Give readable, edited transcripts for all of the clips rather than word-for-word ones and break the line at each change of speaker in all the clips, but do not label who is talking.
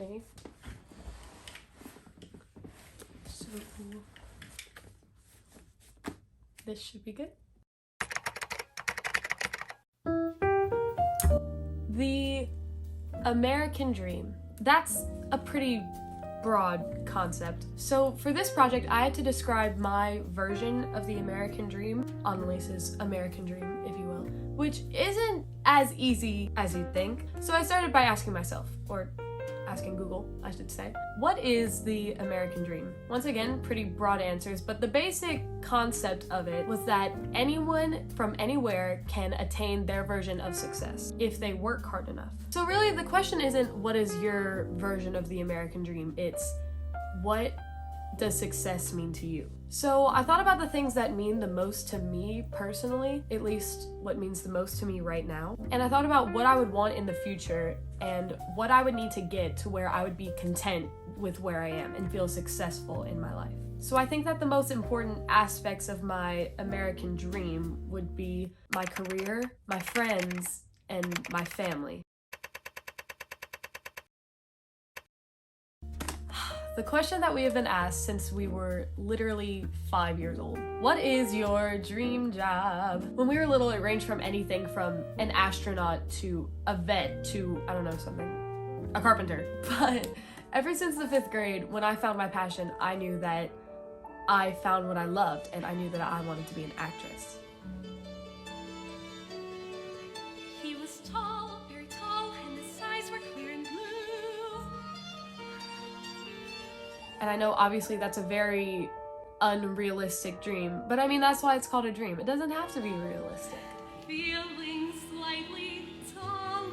Okay. So this should be good. The American dream. That's a pretty broad concept. So for this project, I had to describe my version of the American dream, Annalise's American dream, if you will, which isn't as easy as you'd think. So I started by asking myself, or asking Google, I should say, what is the American dream? Once again, pretty broad answers, but the basic concept of it was that anyone from anywhere can attain their version of success if they work hard enough. So really the question isn't what is your version of the American dream, it's what does success mean to you? So I thought about the things that mean the most to me personally, at least what means the most to me right now. And I thought about what I would want in the future and what I would need to get to where I would be content with where I am and feel successful in my life. So I think that the most important aspects of my American dream would be my career, my friends, and my family. The question that we have been asked since we were literally 5 years old. What is your dream job? When we were little, it ranged from anything from an astronaut to a vet to, I don't know, something, a carpenter. But ever since the 5th grade, when I found my passion, I knew that I found what I loved and I knew that I wanted to be an actress.
He was tall, very tall, and his eyes were clear and blue.
And I know obviously that's a very unrealistic dream, but I mean that's why it's called a dream. It doesn't have to be realistic.
Feeling slightly taller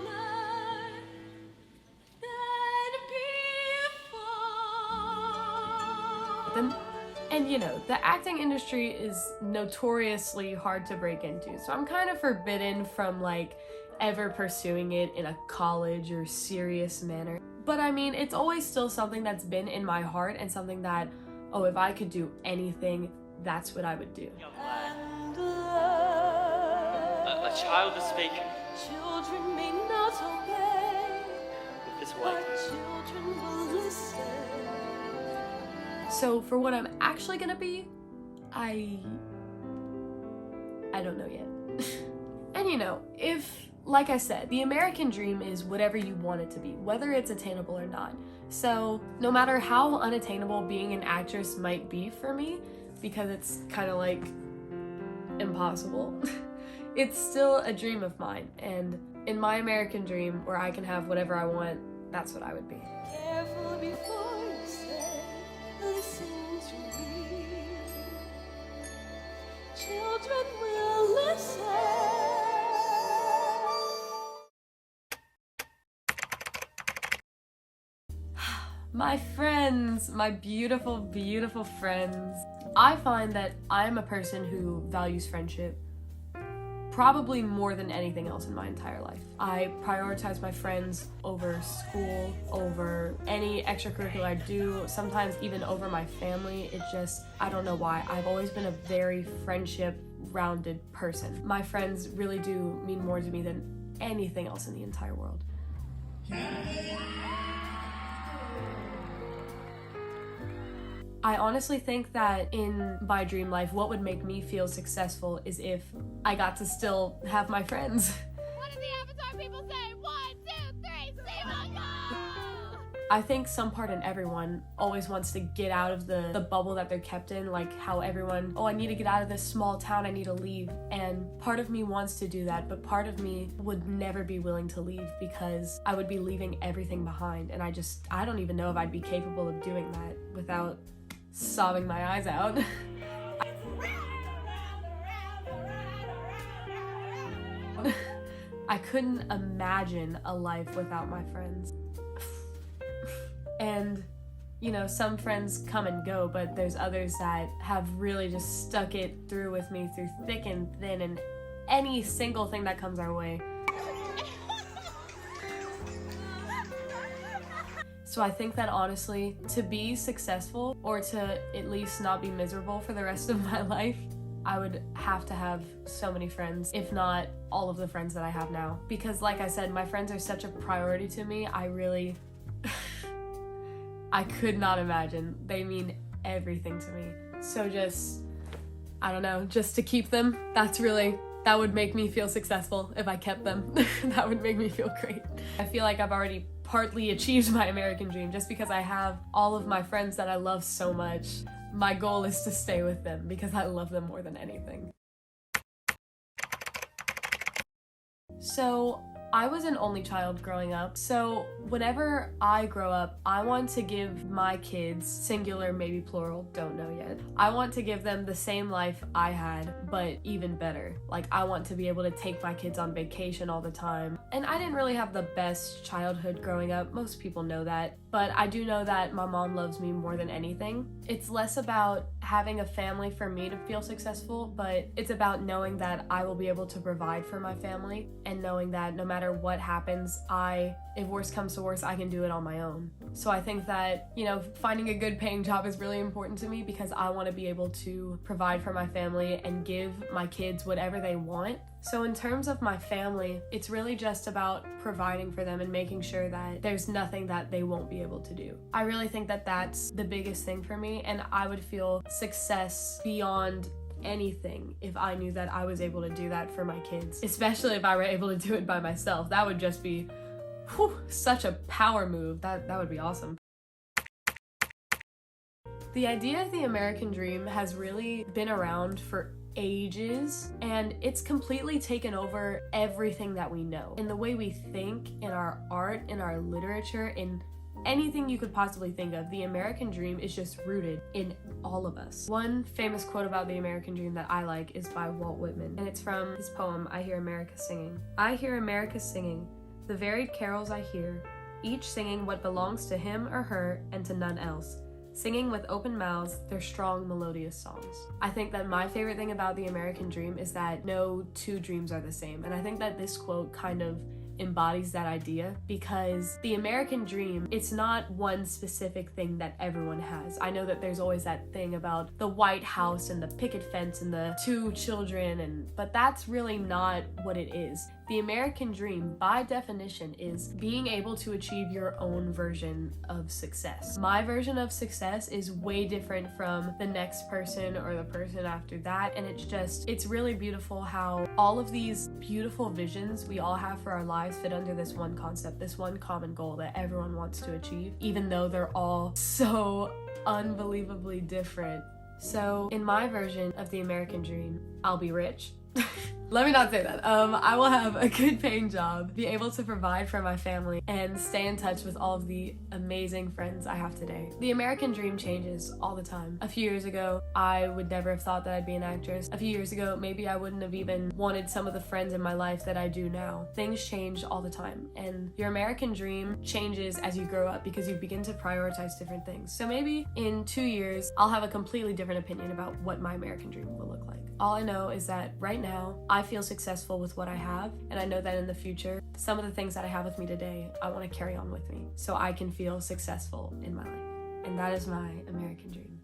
than before.
And you know, the acting industry is notoriously hard to break into, so I'm kind of forbidden from like ever pursuing it in a college or serious manner. But I mean, it's always still something that's been in my heart and something that, oh, if I could do anything, that's what I would do.
A child is speaking
Children may not obey,
with his
but
wife.
children will listen.
So for what I'm actually gonna be, I don't know yet. And you know, like I said, the American dream is whatever you want it to be, whether it's attainable or not. So no matter how unattainable being an actress might be for me, because it's kind of like impossible, it's still a dream of mine. And in my American dream, where I can have whatever I want, that's what I would be.
Careful before you say, listen to me. Children will listen.
My friends, my beautiful, beautiful friends. I find that I'm a person who values friendship probably more than anything else in my entire life. I prioritize my friends over school, over any extracurricular I do, sometimes even over my family. It just, I don't know why. I've always been a very friendship-rounded person. My friends really do mean more to me than anything else in the entire world. I honestly think that in my dream life, what would make me feel successful is if I got to still have my friends.
What do the Avatar people say? 1, 2, 3, Simba, go!
I think some part in everyone always wants to get out of the bubble that they're kept in, like how everyone, oh, I need to get out of this small town, I need to leave. And part of me wants to do that, but part of me would never be willing to leave because I would be leaving everything behind. And I don't even know if I'd be capable of doing that without sobbing my eyes out. I couldn't imagine a life without my friends. And, you know, some friends come and go, but there's others that have really just stuck it through with me through thick and thin and any single thing that comes our way. So I think that honestly, to be successful or to at least not be miserable for the rest of my life, I would have to have so many friends, if not all of the friends that I have now. Because like I said, my friends are such a priority to me. I really, I could not imagine. They mean everything to me. So just, I don't know, just to keep them, that would make me feel successful if I kept them. That would make me feel great. I feel like I've already partly achieved my American dream just because I have all of my friends that I love so much. My goal is to stay with them because I love them more than anything. So I was an only child growing up, so whenever I grow up, I want to give my kids, singular, maybe plural, don't know yet, I want to give them the same life I had, but even better. Like, I want to be able to take my kids on vacation all the time. And I didn't really have the best childhood growing up, most people know that, but I do know that my mom loves me more than anything. It's less about having a family for me to feel successful, but it's about knowing that I will be able to provide for my family and knowing that no matter what happens, if worse comes to worse, I can do it on my own. So I think that, finding a good paying job is really important to me because I want to be able to provide for my family and give my kids whatever they want. So in terms of my family, it's really just about providing for them and making sure that there's nothing that they won't be able to do. I really think that that's the biggest thing for me, and I would feel success beyond anything if I knew that I was able to do that for my kids, especially if I were able to do it by myself. That would just be such a power move. That would be awesome. The idea of the American dream has really been around for ages, and it's completely taken over everything that we know. In the way we think, in our art, in our literature, in anything you could possibly think of, the American dream is just rooted in all of us. One famous quote about the American dream that I like is by Walt Whitman, and it's from his poem, I Hear America Singing. I hear America singing, the varied carols I hear, each singing what belongs to him or her and to none else, singing with open mouths their strong melodious songs. I think that my favorite thing about the American dream is that no two dreams are the same, and I think that this quote kind of embodies that idea, because the American dream, it's not one specific thing that everyone has. I know that there's always that thing about the White House and the picket fence and the 2 children, but that's really not what it is. The American dream, by definition, is being able to achieve your own version of success. My version of success is way different from the next person or the person after that, and it's really beautiful how all of these beautiful visions we all have for our lives fit under this one concept, this one common goal that everyone wants to achieve, even though they're all so unbelievably different. So in my version of the American dream, I'll be rich. Let me not say that. I will have a good paying job, be able to provide for my family, and stay in touch with all of the amazing friends I have today. The American dream changes all the time. A few years ago, I would never have thought that I'd be an actress. A few years ago, maybe I wouldn't have even wanted some of the friends in my life that I do now. Things change all the time, and your American dream changes as you grow up because you begin to prioritize different things. So maybe in 2 years, I'll have a completely different opinion about what my American dream will look like. All I know is that right now, I feel successful with what I have, and I know that in the future, some of the things that I have with me today, I want to carry on with me so I can feel successful in my life. And that is my American dream.